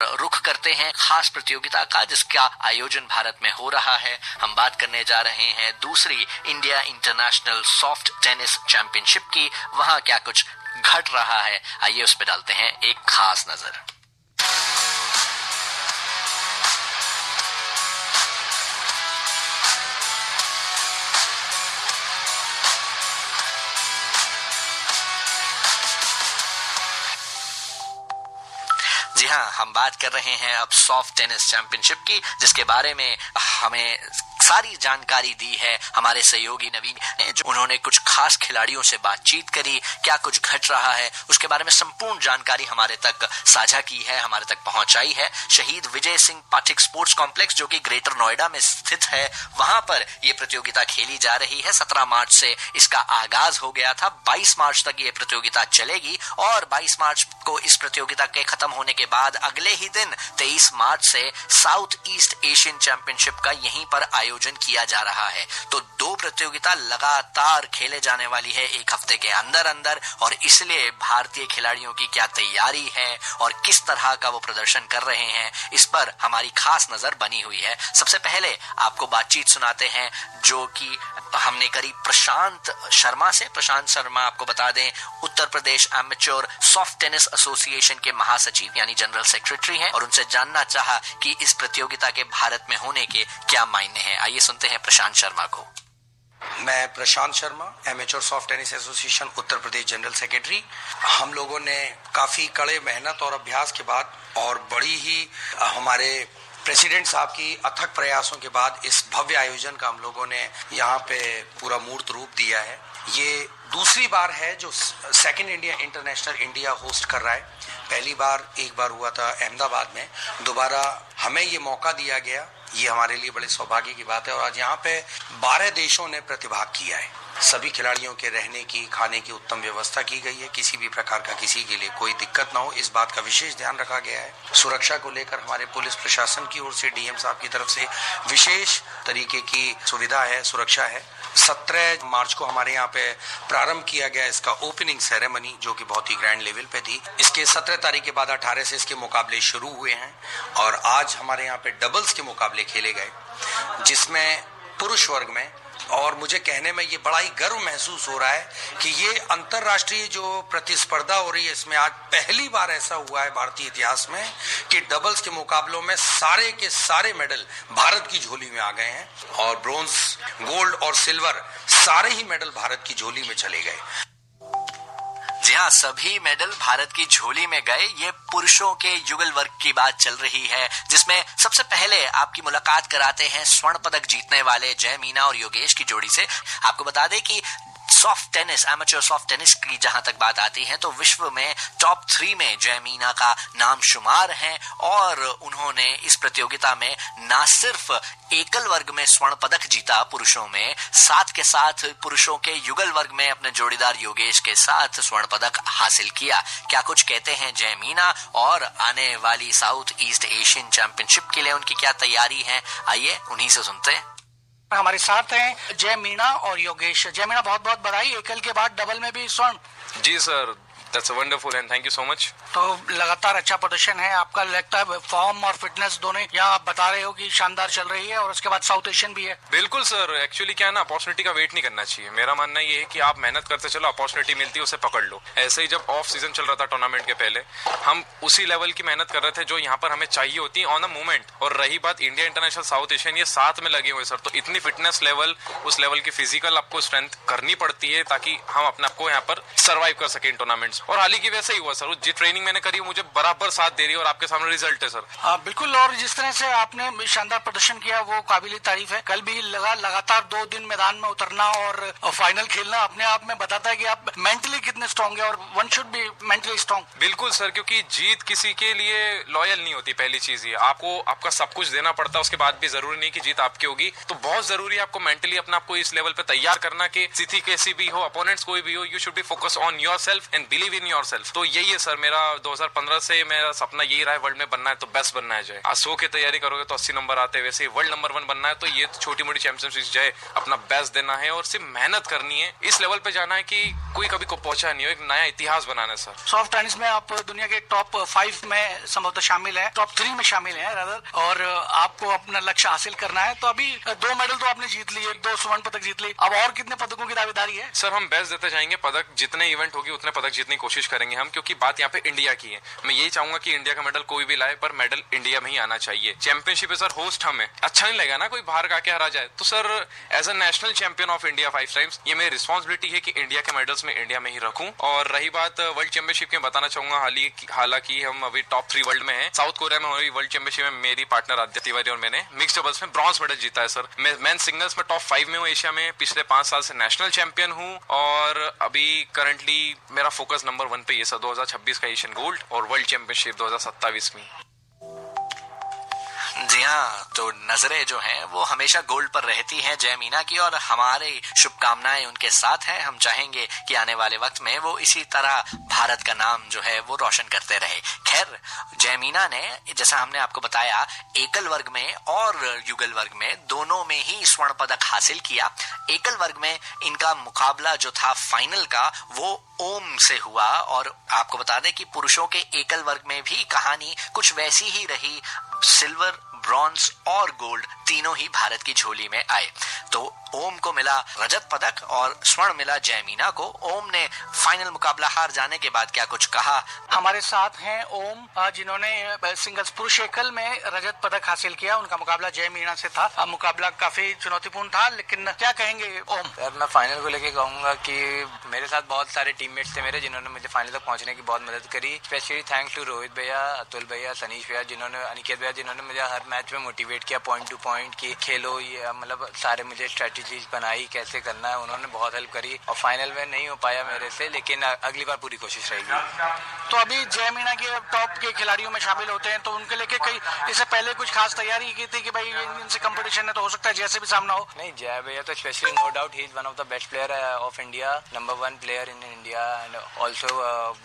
रुख करते हैं खास प्रतियोगिता का जिसका आयोजन भारत में हो रहा है। हम बात करने जा रहे हैं दूसरी India international soft tennis championship की। वहां क्या कुछ घट रहा है, आइए उस पर डालते हैं एक खास नजर। जी हाँ, हम बात कर रहे हैं अब सॉफ्ट टेनिस चैंपियनशिप की, जिसके बारे में हमें सारी जानकारी दी है हमारे सहयोगी नवीन ने, जो उन्होंने कुछ खास खिलाड़ियों से बातचीत करी, क्या कुछ घट रहा है उसके बारे में संपूर्ण जानकारी हमारे तक साझा की है, हमारे तक पहुंचाई है। शहीद विजय सिंह पाठक स्पोर्ट्स कॉम्प्लेक्स जो कि ग्रेटर नोएडा में स्थित है, वहां पर यह प्रतियोगिता खेली जा रही है। 17 मार्च से इसका आगाज हो गया था, 22 मार्च तक ये प्रतियोगिता चलेगी और 22 मार्च को इस प्रतियोगिता के खत्म होने के बाद अगले ही दिन 23 मार्च से साउथ ईस्ट एशियन चैंपियनशिप का यहीं पर आयोजन किया जा रहा है। तो 2 प्रतियोगिता लगातार खेले जाने वाली है एक हफ्ते के अंदर अंदर, और इसलिए भारतीय खिलाड़ियों की क्या तैयारी है और किस तरह का वो प्रदर्शन कर रहे हैं, इस पर हमारी खास नजर बनी हुई है। सबसे पहले आपको बातचीत सुनाते हैं जो कि हमने करी प्रशांत शर्मा से। प्रशांत शर्मा, आपको बता दें, Uttar Pradesh amateur soft tennis association के महासचिव यानी जनरल सेक्रेटरी हैं, और उनसे जानना चाहा कि इस प्रतियोगिता के भारत में होने के क्या मायने हैं। आइए सुनते हैं प्रशांत शर्मा को। मैं Prashant Sharma, amateur soft tennis association Uttar Pradesh general secretary. हम लोगों ने काफी कड़े मेहनत और अभ्यास के बाद और बड़ी ही हमारे प्रेसिडेंट साहब की अथक प्रयासों के बाद इस भव्य आयोजन का हम लोगों ने यहाँ पे पूरा मूर्त रूप दिया है। ये दूसरी बार है जो second India international India host कर रहा है। पहली बार एक बार हुआ था अहमदाबाद में, दोबारा हमें ये मौका दिया गया, ये हमारे लिए बड़े सौभाग्य की बात है। और आज यहाँ पे 12 देशों ने प्रतिभाग किया है। सभी खिलाड़ियों के रहने की, खाने की उत्तम व्यवस्था की गई है, किसी भी प्रकार का किसी के लिए कोई दिक्कत ना हो इस बात का विशेष ध्यान रखा गया है। सुरक्षा को लेकर हमारे पुलिस प्रशासन की ओर से, डीएम साहब की तरफ से विशेष तरीके की सुविधा है, सुरक्षा है। 17 मार्च को हमारे यहाँ पे प्रारंभ किया गया इसका ओपनिंग सेरेमनी, जो कि बहुत ही ग्रैंड लेवल पे थी। इसके 17 तारीख के बाद 18 से इसके मुकाबले शुरू हुए हैं और आज हमारे यहाँ पे डबल्स के मुकाबले खेले गए, जिसमें पुरुष वर्ग में, और मुझे कहने में ये बड़ा ही गर्व महसूस हो रहा है कि ये अंतरराष्ट्रीय जो प्रतिस्पर्धा हो रही है, इसमें आज पहली बार ऐसा हुआ है भारतीय इतिहास में कि डबल्स के मुकाबलों में सारे के सारे मेडल भारत की झोली में आ गए हैं, और ब्रोंज, गोल्ड और सिल्वर सारे ही मेडल भारत की झोली में चले गए। जी हाँ, सभी मेडल भारत की झोली में गए। ये पुरुषों के युगल वर्ग की बात चल रही है, जिसमें सबसे पहले आपकी मुलाकात कराते हैं स्वर्ण पदक जीतने वाले जय मीना और योगेश की जोड़ी से। आपको बता दें कि soft tennis, amateur soft tennis की जहां तक बात आती है तो विश्व में टॉप 3 में जय मीना का नाम शुमार है, और उन्होंने इस प्रतियोगिता में न सिर्फ एकल वर्ग में स्वर्ण पदक जीता पुरुषों में, साथ के साथ पुरुषों के युगल वर्ग में अपने जोड़ीदार योगेश के साथ स्वर्ण पदक हासिल किया। क्या कुछ कहते हैं जय मीना और आने वाली साउथ ईस्ट एशियन चैंपियनशिप के लिए उनकी क्या तैयारी है, आइए उन्हीं से सुनते हैं। हमारे साथ हैं जय मीना और योगेश। जय मीना, बहुत बहुत बधाई, एकल के बाद डबल में भी स्वर्ण। जी sir, that's wonderful and thank you so much. तो लगातार अच्छा प्रदर्शन है आपका, लगता है फॉर्म और फिटनेस दोनों यहाँ आप बता रहे हो कि शानदार चल रही है, और उसके बाद साउथ एशियन भी है। बिल्कुल सर, एक्चुअली क्या है ना, अपॉर्चुनिटी का वेट नहीं करना चाहिए। मेरा मानना ये है कि आप मेहनत करते चलो, अपॉर्चुनिटी मिलती है उसे पकड़ लो। ऐसे ही जब ऑफ सीजन चल रहा था टूर्नामेंट के पहले, हम उसी लेवल की मेहनत कर रहे थे जो यहाँ पर हमें चाहिए होती है ऑन अ मोमेंट। और रही बात इंडिया इंटरनेशनल साउथ एशियन, ये साथ में लगे हुए सर, तो इतनी फिटनेस लेवल, उस लेवल की फिजिकल आपको स्ट्रेंथ करनी पड़ती है ताकि हम अपने आपको यहाँ पर सर्वाइव कर सके इन टूर्नामेंट्स। और हाल ही की वैसे ही हुआ सर, जो ट्रेनिंग मैंने करी मुझे बराबर साथ दे रही है और आपके सामने रिजल्ट है सर। हाँ बिल्कुल, और जिस तरह से आपने शानदार प्रदर्शन किया वो काबिल तारीफ है। कल भी लगातार 2 दिन मैदान में उतरना और फाइनल खेलना अपने आप में बताता है कि आप मेंटली कितने स्ट्रॉन्ग है, और one should be mentally strong. बिल्कुल सर, क्योंकि जीत किसी के लिए लॉयल नहीं होती। पहली चीज ये, आपको आपका सब कुछ देना पड़ता है, उसके बाद भी जरूरी नहीं कि जीत आपकी होगी। तो बहुत जरूरी है आपको मेंटली अपने आपको इस लेवल पे तैयार करना कि स्थिति कैसी भी हो, अपोनेंट्स कोई भी हो, you should be focus on yourself and believe believe in your self. तो यही है सर, मेरा 2015 से मेरा सपना यही रहा है, वर्ल्ड में बनना है तो बेस्ट बनना है जय। आज 100 की तैयारी करोगे तो 80 नंबर आते हैं, वैसे ही वर्ल्ड नंबर 1 बनना है तो ये छोटी मोटी चैंपियनशिप जय अपना बेस्ट देना है और सिर्फ मेहनत करनी है, इस लेवल पे जाना है कि कोई कभी को पहुंचा नहीं हो, एक नया इतिहास बनाना है सर। सॉफ्ट टेनिस में आप दुनिया के टॉप 5 में संभवतः शामिल है, टॉप 3 में शामिल है रादर, और आपको अपना लक्ष्य हासिल करना है। तो अभी 2 मेडल तो आपने जीत लिए, 2 स्वर्ण पदक जीत ली, अब और कितने पदकों की दावेदारी है? सर हम बेस्ट देते जाएंगे, पदक जितने इवेंट होगी उतने पदक जीतने की कोशिश करेंगे हम, क्योंकि बात यहाँ पे इंडिया की है। मैं यही चाहूंगा कि इंडिया का मेडल कोई भी लाए पर मेडल इंडिया में ही आना चाहिए। चैंपियनशिप है सर, होस्ट हमें, अच्छा नहीं लगेगा ना कोई बाहर का हरा जाए। तो sir as a national champion of India 5 times ये मेरी रिस्पॉन्सिबिलिटी है कि इंडिया के मेडल्स में इंडिया में ही रखूं। और रही बात वर्ल्ड चैंपियनशिप की, बताना चाहूंगा हालांकि हम अभी टॉप 3 वर्ल्ड में हैं। साउथ कोरिया में हुई वर्ल्ड चैंपियनशिप में मेरी पार्टनर आदित्य तिवारी और मैंने मिक्स डबल्स में ब्रॉन्ज मेडल जीता है सर। मैं मेन सिंगल्स में टॉप 5 में हूँ एशिया में, पिछले 5 साल से नेशनल चैंपियन हूँ और अभी करंटली मेरा फोकस नंबर 1 पे ये सर 2026 का एशियन गोल्ड और वर्ल्ड चैंपियनशिप 2027 में। जी हाँ, तो नजरें जो हैं वो हमेशा गोल्ड पर रहती हैं जय मीना की, और हमारी शुभकामनाएं उनके साथ हैं। हम चाहेंगे कि आने वाले वक्त में वो इसी तरह भारत का नाम जो है वो रोशन करते रहे। खैर, जय मीना ने जैसा हमने आपको बताया एकल वर्ग में और युगल वर्ग में दोनों में ही स्वर्ण पदक हासिल किया। एकल वर्ग में इनका मुकाबला जो था फाइनल का वो ओम से हुआ, और आपको बता दें कि पुरुषों के एकल वर्ग में भी कहानी कुछ वैसी ही रही। सिल्वर, ब्रॉन्ज और गोल्ड तीनों ही भारत की झोली में आए। तो ओम को मिला रजत पदक और स्वर्ण मिला जय मीना को। ओम ने फाइनल मुकाबला हार जाने के बाद क्या कुछ कहा। हमारे साथ हैं ओम, जिन्होंने सिंगल्स पुरुष एकल में रजत पदक हासिल किया। उनका मुकाबला जय मीना से था। मुकाबला काफी चुनौतीपूर्ण था, लेकिन क्या कहेंगे ओम? यार मैं फाइनल को लेके कहूंगा कि मेरे साथ बहुत सारे टीममेट्स थे मेरे, जिन्होंने मुझे फाइनल तक पहुंचने की बहुत मदद करी। स्पेशली थैंक्स टू रोहित भैया, अतुल भैया, सनीश भैया, अनिकेत भैया, जिन्होंने मुझे हर मैच में मोटिवेट किया पॉइंट टू पॉइंट की खेलो, ये मतलब सारे मुझे स्ट्रेटजीज बनाई कैसे करना है, उन्होंने बहुत हेल्प करी। और फाइनल में नहीं हो पाया मेरे से, लेकिन अगली बार पूरी कोशिश रहेगी। तो अभी जय मीना के टॉप के खिलाड़ियों में शामिल होते हैं, तो उनके लेके कई इससे पहले कुछ खास तैयारी की थी कि भाई इनसे कंपटीशन है तो हो सकता है जैसे भी सामना हो? नहीं, जय भैया तो specially no doubt he is one of the best player of India, number 1 player in India and also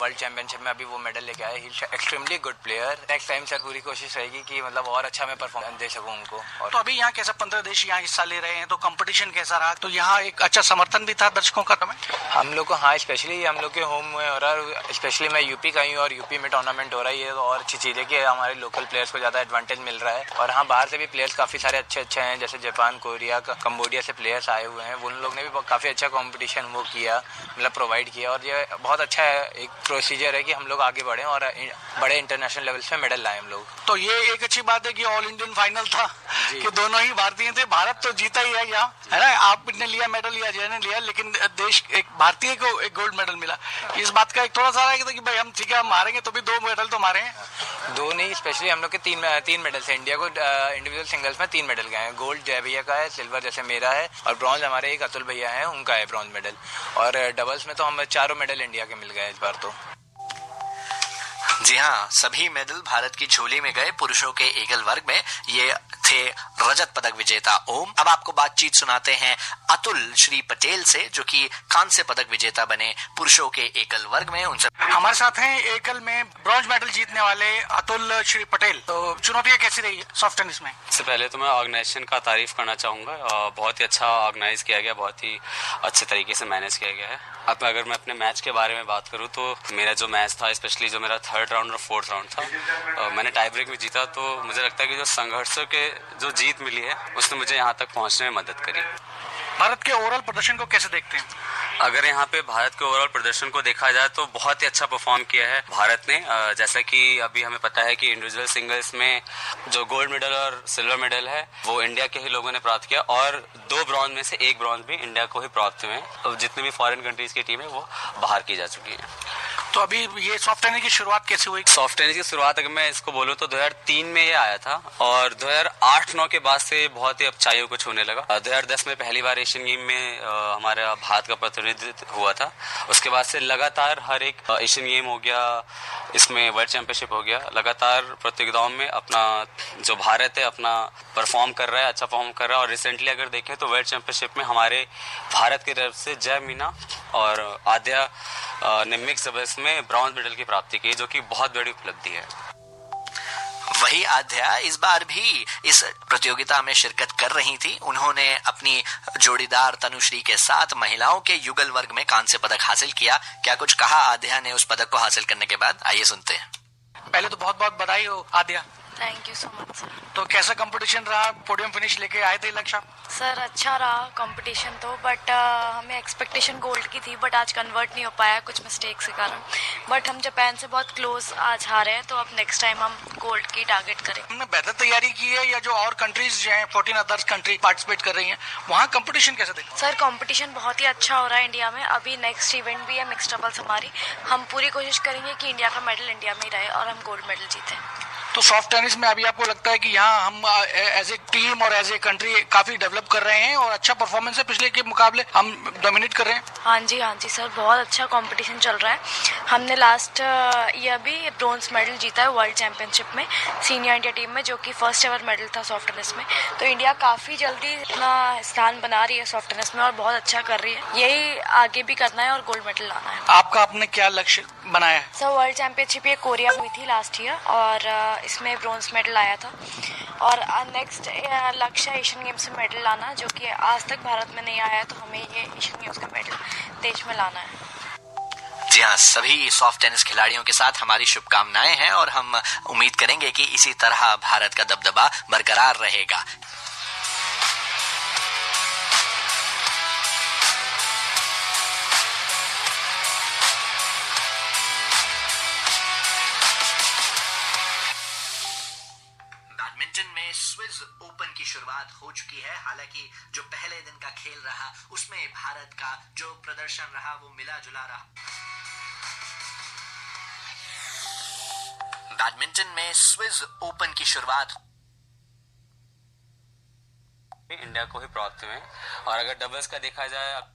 world championship में अभी वो मेडल लेके आए। He is extremely good player. Next time sir पूरी कोशिश रहेगी कि मतलब और अच्छा मैं परफॉर्मेंस दे सकूं उनको। तो अभी यहाँ कैसा 15 देश यहाँ हिस्सा ले रहे हैं, तो कंपटीशन कैसा रहा? तो यहाँ एक अच्छा समर्थन भी था दर्शकों का तुम्हें? हम लोग को, हाँ, स्पेशली हम लोग के होम में हो रहा है। स्पेशली मैं यूपी का ही हूँ और यूपी में टूर्नामेंट हो रहा है, ये तो और अच्छी चीज़ है कि हमारे लोकल प्लेयर्स को ज़्यादा एडवांटेज मिल रहा है। और हाँ, बाहर से भी प्लेयर्स काफ़ी सारे अच्छे हैं, जैसे जापान, कोरिया, कंबोडिया से प्लेयर्स आए हुए हैं। उन लोग ने भी काफ़ी अच्छा कंपटीशन वो किया, मतलब प्रोवाइड किया। और ये बहुत अच्छा है, एक प्रोसीजर है कि हम लोग आगे बढ़ें और बड़े इंटरनेशनल लेवल पे मेडल लाएं हम लोग। तो ये एक अच्छी बात है कि ऑल इंडियन फाइनल था कि दोनों ही भारतीय थे। भारत तो जीता ही है यहाँ, है ना? आपने लिया मेडल या जय ने लिया, लेकिन देश एक भारतीय को एक गोल्ड मेडल मिला। इस बात का एक थोड़ा सा है कि भाई हम ठीक है, हम मारेंगे तो भी 2 मेडल तो मारे हैं। 2 नहीं, स्पेशली हम लोग के 3 मेडल है। इंडिया को इंडिविजुअल सिंगल्स में 3 मेडल गए हैं। गोल्ड जय भैया का है, सिल्वर जैसे मेरा है, और ब्रॉन्ज हमारे एक अतुल भैया है, उनका है ब्रॉन्ज मेडल। और डबल्स में तो हम 4 मेडल इंडिया के मिल गए इस बार तो। जी हाँ, सभी मेडल भारत की झोली में गए। पुरुषों के एकल वर्ग में ये थे रजत पदक विजेता ओम। अब आपको बातचीत सुनाते हैं अतुल श्री पटेल से, जो कि कांस्य पदक विजेता बने पुरुषों के एकल वर्ग में। उनसे हमारे साथ हैं एकल में ब्रॉन्ज मेडल जीतने वाले अतुल श्री पटेल। तो चुनौतियां कैसी रही सॉफ्ट टेनिस में? इससे पहले तो मैं ऑर्गेनाइजेशन का तारीफ करना चाहूँगा। बहुत ही अच्छा ऑर्गेनाइज किया गया, बहुत ही अच्छे तरीके से मैनेज किया गया है। अब अगर मैं अपने मैच के बारे में बात करूँ तो मेरा जो मैच था, स्पेशली जो मेरा 3rd राउंड और 4th राउंड था, मैंने टाई ब्रेक में जीता। तो मुझे लगता है कि जो संघर्षों के जो जीत मिली है उसने मुझे यहाँ तक पहुँचने में मदद करी। भारत के ओवरऑल प्रदर्शन को कैसे देखते हैं? अगर यहाँ पे भारत के ओवरऑल प्रदर्शन को देखा जाए तो बहुत ही अच्छा परफॉर्म किया है भारत ने। जैसा कि अभी हमें पता है कि इंडिविजुअल सिंगल्स में जो गोल्ड मेडल और सिल्वर मेडल है वो इंडिया के ही लोगों ने प्राप्त किया, और 2 ब्रॉन्ज में से 1 ब्रॉन्ज भी इंडिया को ही प्राप्त हुए हैं। जितने भी फॉरेन कंट्रीज की टीम है वो बाहर की जा चुकी है। तो अभी ये सॉफ्ट टेनिस की शुरुआत कैसे हुई? सॉफ्ट टेनिस की शुरुआत अगर मैं इसको बोलूँ तो 2003 में ये आया था, और 2008-9 के बाद से बहुत ही ऊंचाइयों को छूने लगा। 2010 में पहली बार एशियन गेम में हमारा भारत का प्रतिनिधित्व हुआ था। उसके बाद से लगातार हर एक एशियन गेम हो गया, इसमें वर्ल्ड चैंपियनशिप हो गया, लगातार प्रतियोगिताओं में अपना जो भारत है अपना परफॉर्म कर रहा है, अच्छा परफॉर्म कर रहा है। और रिसेंटली अगर देखें तो वर्ल्ड चैंपियनशिप में हमारे भारत की तरफ से जय मीना और आद्या ने मिक्स डबल्स में ब्रॉन्ज मेडल की प्राप्ति की, जो कि बहुत बड़ी उपलब्धि है। वही आध्या इस बार भी इस प्रतियोगिता में शिरकत कर रही थी। उन्होंने अपनी जोड़ीदार तनुश्री के साथ महिलाओं के युगल वर्ग में कांस्य पदक हासिल किया। क्या कुछ कहा आध्या ने उस पदक को हासिल करने के बाद, आइए सुनते हैं। पहले तो बहुत बहुत बधाई हो Aadya. Thank you so much sir. तो कैसा कंपटीशन रहा, पोडियम फिनिश लेके आए थे लक्ष्य? सर अच्छा रहा कंपटीशन तो, बट हमें एक्सपेक्टेशन गोल्ड की थी, बट आज कन्वर्ट नहीं हो पाया कुछ मिस्टेक्स के कारण। बट हम जापान से बहुत क्लोज आज हारे हैं, तो अब नेक्स्ट टाइम हम गोल्ड की टारगेट करें। हमने बेहतर तैयारी की है या जो और कंट्रीज जो हैं 14 अदर्स कंट्री पार्टिसिपेट कर रही हैं, वहाँ कंपटीशन कैसे देखते? सर कंपटीशन बहुत ही अच्छा हो रहा है इंडिया में। अभी नेक्स्ट इवेंट भी है मिक्स्ड डबल्स हमारी। हम पूरी कोशिश करेंगे कि इंडिया का मेडल इंडिया में ही रहे और हम गोल्ड मेडल जीतें। तो सॉफ्ट टेनिस में अभी आपको लगता है कि यहाँ हम एज ए टीम और एज ए कंट्री काफी डेवलप कर रहे हैं और अच्छा परफॉर्मेंस है पिछले के मुकाबले, हम डोमिनेट कर रहे हैं? हाँ जी सर, बहुत अच्छा कंपटीशन चल रहा है। हमने लास्ट ईयर भी ब्रोंज मेडल जीता है वर्ल्ड चैंपियनशिप में सीनियर इंडिया टीम में, जो कि फर्स्ट एवर मेडल था सॉफ्ट टेनिस में। तो इंडिया काफ़ी जल्दी अपना स्थान बना रही है सॉफ्ट टेनिस में और बहुत अच्छा कर रही है। यही आगे भी करना है और गोल्ड मेडल लाना है। आपका आपने क्या लक्ष्य बनाया है? सर वर्ल्ड चैंपियनशिप ये कोरिया हुई थी लास्ट ईयर और इसमें ब्रोंज मेडल आया था और नेक्स्ट लक्ष्य एशियन गेम्स में मेडल लाना, जो कि आज तक भारत में नहीं आया, तो हमें ये एशियन गेम्स का मेडल देश में लाना है। जी हाँ, सभी सॉफ्ट टेनिस खिलाड़ियों के साथ हमारी शुभकामनाएं हैं और हम उम्मीद करेंगे कि इसी तरह भारत का दबदबा बरकरार रहेगा। बैडमिंटन में स्विस ओपन की शुरुआत हो चुकी है। हालांकि जो पहले दिन का खेल रहा उसमें भारत का जो प्रदर्शन रहा वो मिला जुला रहा। बैडमिंटन में स्विस ओपन की शुरुआत इंडिया को ही प्राप्त हुए, और अगर डबल्स का देखा जाए अब